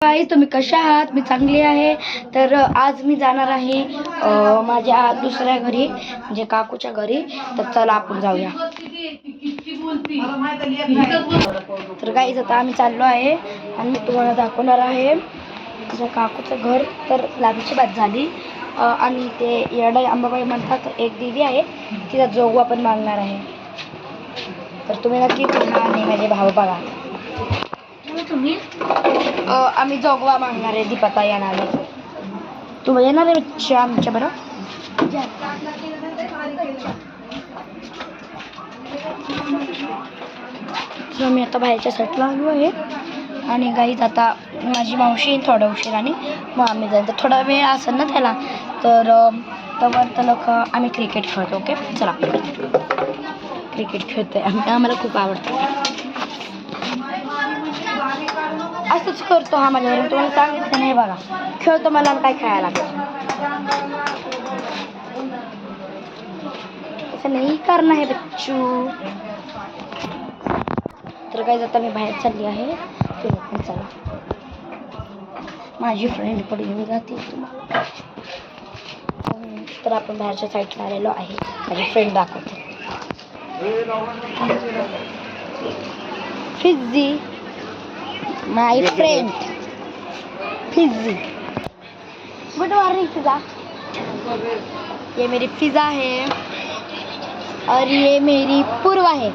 ताई तुम्ही कशा आहात? मी चांगली आहे. तर आज मी जाणार आहे माझ्या दुसऱ्या घरी म्हणजे काकूच्या घरी. तर चला आपण जाऊया. तर गाईज आता आम्ही चाललो आहे आणि मी तुम्हाला दाखवणार आहे माझ्या काकूचं घर. तर लादीची बात झाली आणि ते येडाई अंबाबाई म्हणतात. एक देवी आहे तिला जोगवा पण मागणार आहे. तर तुम्ही नक्की पहा आणि माझे भाव बघा. तुम्ही आम्ही जोगवा मागणार आहे. दीपाताई येणार आहे. तुम्ही येणार आहे आमच्या बरं? मी आता बाहेरच्या साईडला आलो आहे आणि गाईत आता माझी मावशी थोड्या उशिराने मग आम्ही जाईल. तर थोडा वेळ असेल ना त्याला तर तलक आम्ही क्रिकेट खेळतो. ओके चला क्रिकेट खेळतोय आम्हाला खूप आवडतं. असंच करतो हा माझ्यावर. तुम्हाला सांगितलं नाही बघा खेळतो मला काय खेळायला असं नाही करणार आहे बच्चू. तर काय जाता मी बाहेर चालली आहे. तुम्ही पण चला. माझी फ्रेंड कडे घेऊन जाते तुम्हाला. तर आपण बाहेरच्या साईडला आलेलो आहे. माझी फ्रेंड दाखवते. फिझी माय फ्रेंड फिज़ी. गुड मॉर्निंग फिजा. ये मेरी फिजा है और ये मेरी पूर्वा है.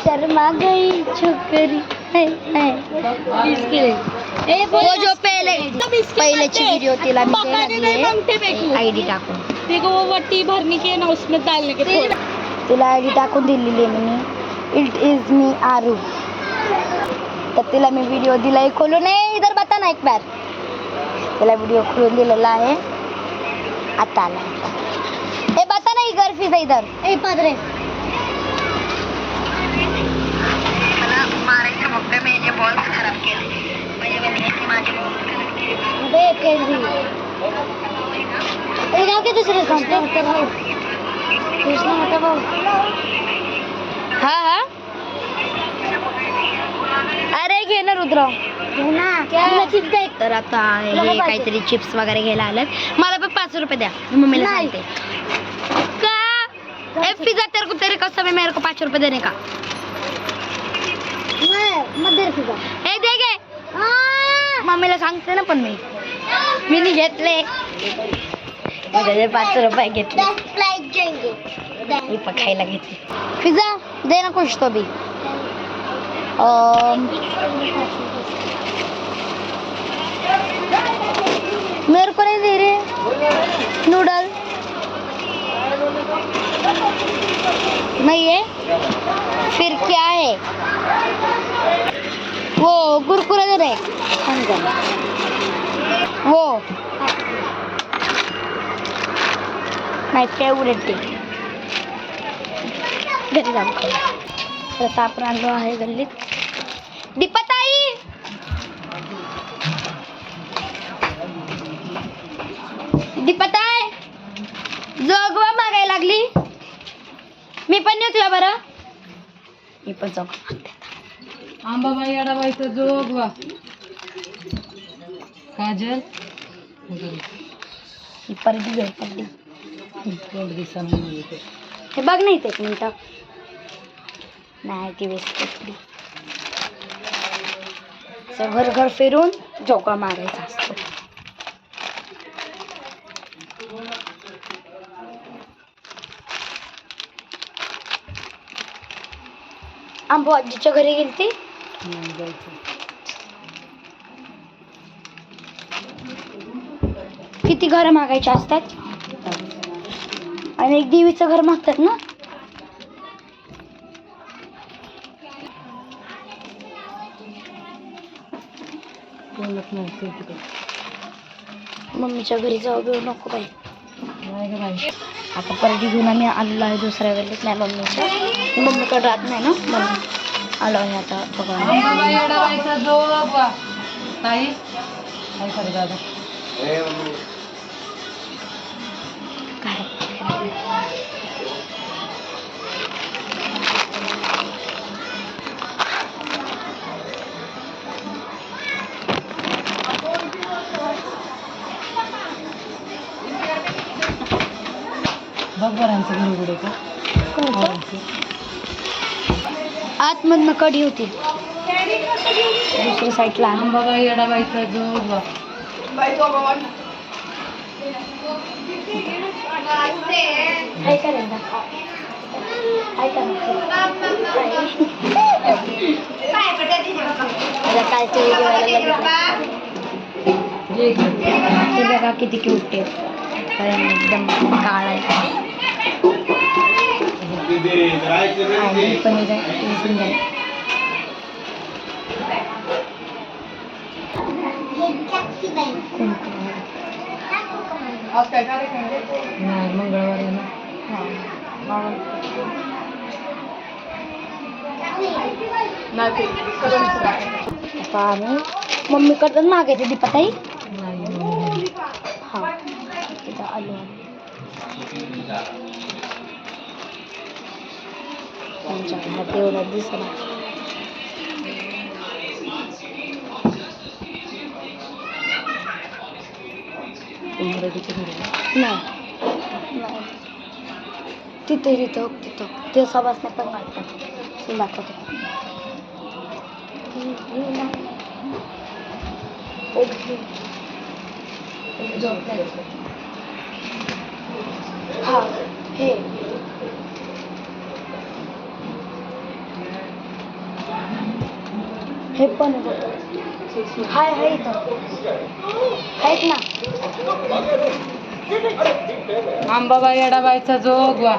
शर्मा गई छोकरी है. वो जो पहिलेची वीडियो तिला मी आईडी टाकून देखो वो वट्टी भरने की है ना उसमें डालने के तिला आईडी टाकून दिलेली आहे मी. इट इज मी आरू. तर तिला मी व्हिडिओ दिलाय खोलून. इधर बता ना एक बार. तिला व्हिडिओ खोलून दिलेला आहे. आता आला ए बता ना इधर फिजा इधर ए पदरे मला मारायचं मोठे मेने बॉल खराब केले. माझे गाव के दुसरे कृष्णा मोठा भाऊ. हा हा अरे घे ना रुद्र चिप्स. तर आता हे काहीतरी चिप्स वगैरे घ्यायला आलं. मला पण 5 रुपये द्या. मम्मीला सांगते का ए पिझ्झा तेरे को तेरे कसम है मेरे को 5 रुपये देने का. ए दे गे मम्मीला सांगते ना. पण मी नाही घेतले. 5 रुपये घेतले. मी पण खायला घेतले. पिझ्झा दे ना कुछ तो भी. मेरे को नहीं दे रहे नूडल. नहीं है फिर क्या है? वो कुरकुरे दे रहे वो माय फेवरेट डे. घरी जाऊ. तर आता आपण आलो आहे गल्लीत. दीपाताई दीपाताई जोगवा मागायला लागली. मी पण येऊ तुला बरं. मी पण जोगवा अंबाबाई अडाबाईचा जोगवा काजल ही परडी झोपली. हे बघ नाही ते 1 मिनिट नाही ती वेस्ट. घर घर फिरून जोगवा मारायचा असतो. आंबो आजीच्या घरी गेलती. किती घर मागायचे असतात आणि एक देवीचं घर मागतात ना. मम्मीच्या घरी जाऊ बिऊ नको बाई. आता परडी घेऊन आम्ही आलेलो आहे दुसऱ्या वेळेस. नाही मम्मीकडे राहत नाही ना म्हणून आलो आहे आता अंबाबाई अडाबाईचा जोगवा. ताई काय करे दादा काय पोरांचं घर उघडे का पोरांचं. आतमधनं कडी होती दुसऱ्या साईडला. अंबाबाई येडाबाईचा जोग ऐका रे ना. ऐका ना. आता काय ते ते बघा किती क्यूट आहे. कारण एकदम काळा आहे. आणि पनीर आहे किती सुंदर आहे. नाही मंगळवारी ना. आता आम्ही मम्मीकडून मागायचे दीपाताई. नाही हा इथं आलो त्यांच्या घरात एवढं दिसला. नाही तिथं ते सभासने पण वाटतात दाखवतो. हा हे हे पण हाय इथं आहेत ना. अंबाबाई येडाबाईचा जोगवा.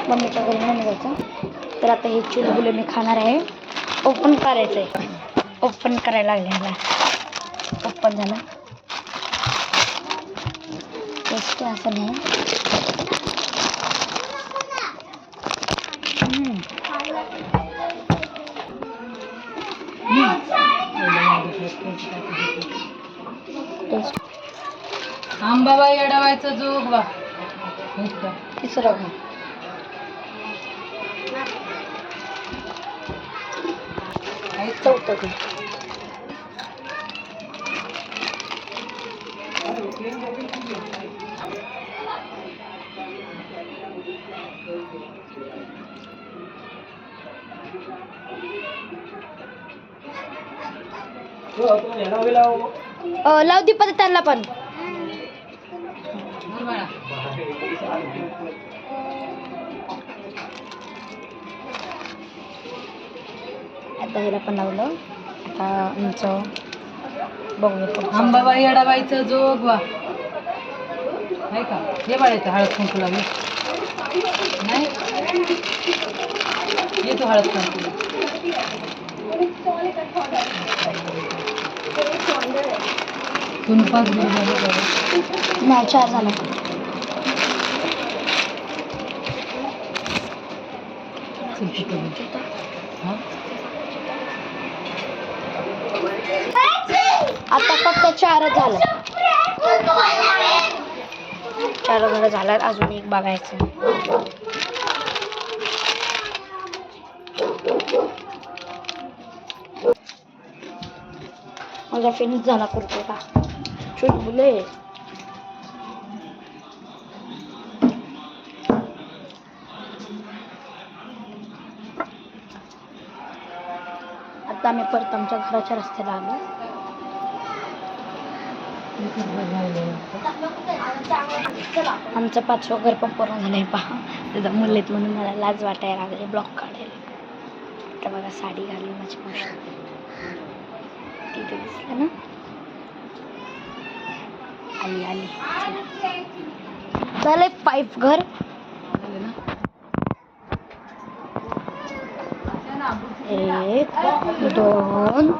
मम्मीच्या घरी नाही जायचं. तर आता हे चुलबुले मी खाणार आहे. ओपन करायचं आहे. ओपन करायला लागले मला. ओपन झालं. टेस्ट असं नाही. अंबाबाई येडाबाईचा जोगवा. तिसरं घा. चौथं घा. लाव दीपा त्यांना पण. आता ह्याला पण लावलं. आता आमचं बघूया. अंबाबाई येडाबाईचा जोगवा आहे का. हे बाळायचं हळद कुंकू लागली नाही. येतो हळद कुंकू. तुम्ही 5 नाही 4 झालं. आता फक्त 4च झालं. 4 झालं झालं. अजून एक बघायचं. माझा फिनिश झाला करतो का चुलबुले. आता आम्ही परत आमच्या घराच्या रस्त्याला आलो. आमचं 5वं घर पण पूर्ण झालंय पहा. त्याचा मुलेत म्हणून मला लाज वाटायला लागले ब्लॉक काढायला. तर बघा साडी घालून माझी गोष्ट तिथे दिसलं ना. आली झालंय 5 घर. 1 2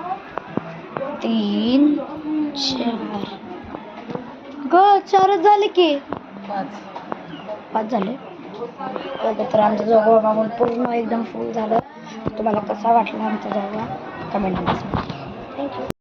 3 4 4च झाले की. 5 झाले. तर आमचं जोगवा मागून पूर्ण एकदम फुल झालं. तुम्हाला कसा वाटला आमचा जोगवा कमेंट मध्ये सांगा. थँक्यू.